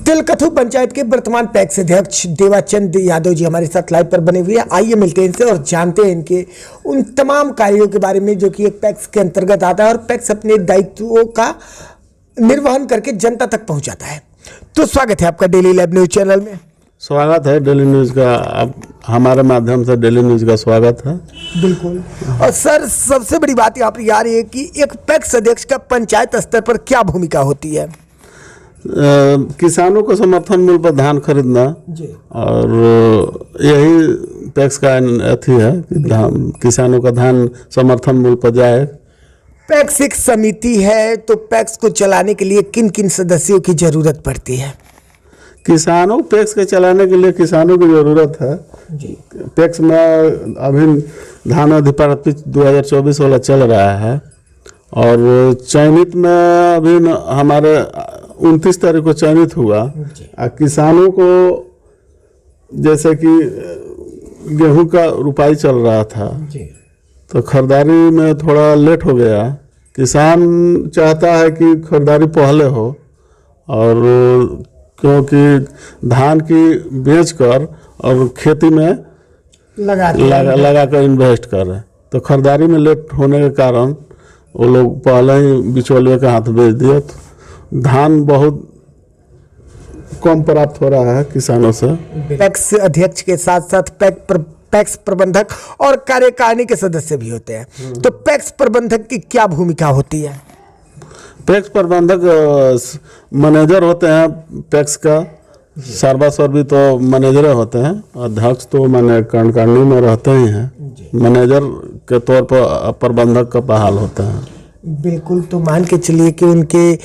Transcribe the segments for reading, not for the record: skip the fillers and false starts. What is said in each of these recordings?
तिलकथू पंचायत के वर्तमान पैक्स अध्यक्ष देवाचंद यादव जी हमारे साथ लाइव पर बने हुए हैं। आइए मिलते हैं इनसे और जानते हैं इनके उन तमाम कार्यों के बारे में जो कि एक पैक्स के अंतर्गत आता है और पैक्स अपने दायित्वों का निर्वहन करके जनता तक पहुंचाता है। तो स्वागत है आपका डेली लाइव न्यूज चैनल में। स्वागत है डेली न्यूज़ का, आप हमारे माध्यम से डेली न्यूज़ का स्वागत है। बिल्कुल। और सर, सबसे बड़ी बात यहाँ पर आ रही है कि एक पैक्स अध्यक्ष का पंचायत स्तर पर क्या भूमिका होती है? किसानों को समर्थन मूल्य पर धान खरीदना जी। और यही पैक्स का अथी है कि किसानों का धान समर्थन मूल्य पर जाए। पैक्स एक समिति है, तो पैक्स को चलाने के लिए किन किन सदस्यों की जरूरत पड़ती है? किसानों पैक्स के चलाने के लिए किसानों की ज़रूरत है जी। पैक्स में अभी धान अधिप्राप्ति 2024 वाला चल रहा है और चयनित में अभी हमारे 29 तारीख को चयनित हुआ। किसानों को जैसे कि गेहूं का रुपाई चल रहा था जी। तो खरीदारी में थोड़ा लेट हो गया। किसान चाहता है कि खरीदारी पहले हो और क्योंकि धान की बेचकर और खेती में लगा कर इन्वेस्ट कर रहे, तो खरीदारी में लेट होने के कारण वो लोग पहले ही बिचौलिए के हाथ बेच दिए, तो धान बहुत कम प्राप्त हो रहा है किसानों से। पैक्स अध्यक्ष के साथ साथ पैक्स प्रबंधक और कार्यकारिणी के सदस्य भी होते हैं, तो पैक्स प्रबंधक की क्या भूमिका होती है? पैक्स प्रबंधक मैनेजर होते हैं पैक्स का, सर्वासर्वी तो मैनेजर होते हैं, अध्यक्ष तो मैंने कार्यकारिणी में रहते ही हैं। मैनेजर के तौर पर प्रबंधक का बहाल होता है। बिल्कुल। तो मान के चलिए कि उनके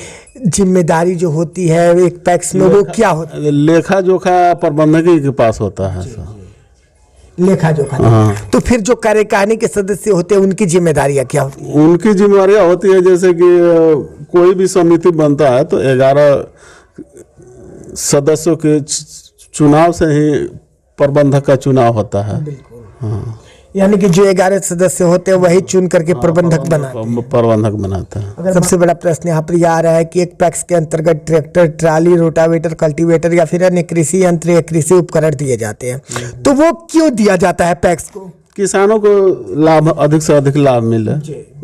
जिम्मेदारी जो होती है एक पैक्स में वो क्या होता है? लेखा जोखा प्रबंधक ही के पास होता है। लेखा जोखा। हाँ। तो फिर जो कार्यकारिणी के सदस्य होते हैं उनकी जिम्मेदारियां क्या होती है? उनकी जिम्मेदारियां होती है जैसे कि कोई भी समिति बनता है तो 11 सदस्यों के चुनाव से ही प्रबंधक का चुनाव होता है। हाँ। यानी कि जो 11 सदस्य होते हैं वही चुन करके प्रबंधक बनाते हैं। सबसे बड़ा प्रश्न यहाँ पर यह आ रहा है कि एक पैक्स के अंतर्गत ट्रैक्टर, ट्राली, रोटावेटर, कल्टीवेटर या फिर अन्य कृषि यंत्र या कृषि उपकरण दिए जाते हैं, तो वो क्यों दिया जाता है पैक्स को? किसानों को लाभ, अधिक से अधिक लाभ मिले,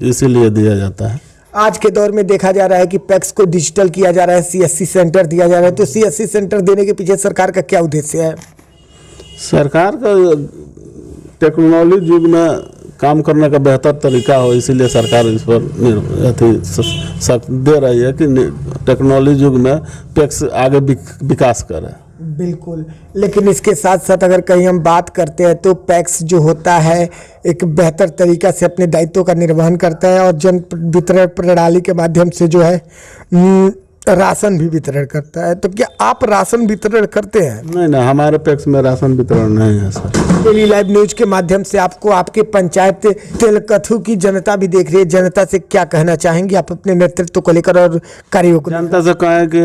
इसीलिए दिया जाता है। आज के दौर में देखा जा रहा है कि पैक्स को डिजिटल किया जा रहा है, CSC सेंटर दिया जा रहा है, तो CSC सेंटर देने के पीछे सरकार का क्या उद्देश्य है? दे का टेक्नोलॉजी युग में काम करने का बेहतर तरीका हो, इसीलिए सरकार इस पर दे रही है कि टेक्नोलॉजी युग में पैक्स आगे विकास करे। बिल्कुल। लेकिन इसके साथ साथ अगर कहीं हम बात करते हैं तो पैक्स जो होता है एक बेहतर तरीका से अपने दायित्वों का निर्वहन करता है और जन वितरण प्रणाली के माध्यम से जो है राशन भी वितरण करता है। तो क्या आप राशन वितरण करते हैं? नहीं, हमारे पैक्स में राशन वितरण नहीं है सर। डेली लाइव न्यूज के माध्यम से आपको आपके पंचायत तिलकथू की जनता भी देख रही है, जनता से क्या कहना चाहेंगे आप अपने नेतृत्व को लेकर और कार्यों को? जनता से कहें कि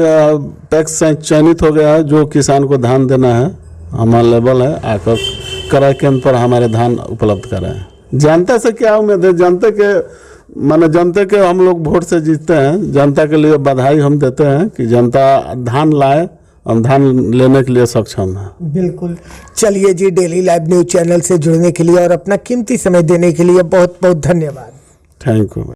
पैक्स चयनित हो गया है, जो किसान को धान देना है हमारा लेवल है, आकर क्रय केंद्र पर हमारे धान उपलब्ध कराएं। जनता से क्या उम्मीद है? जनता के हम लोग वोट से जीतते हैं, जनता के लिए बधाई हम देते हैं कि जनता धान लाए, हम धान लेने के लिए सक्षम है। बिल्कुल। चलिए जी, डेली लाइव न्यूज चैनल से जुड़ने के लिए और अपना कीमती समय देने के लिए बहुत बहुत धन्यवाद। Thank you.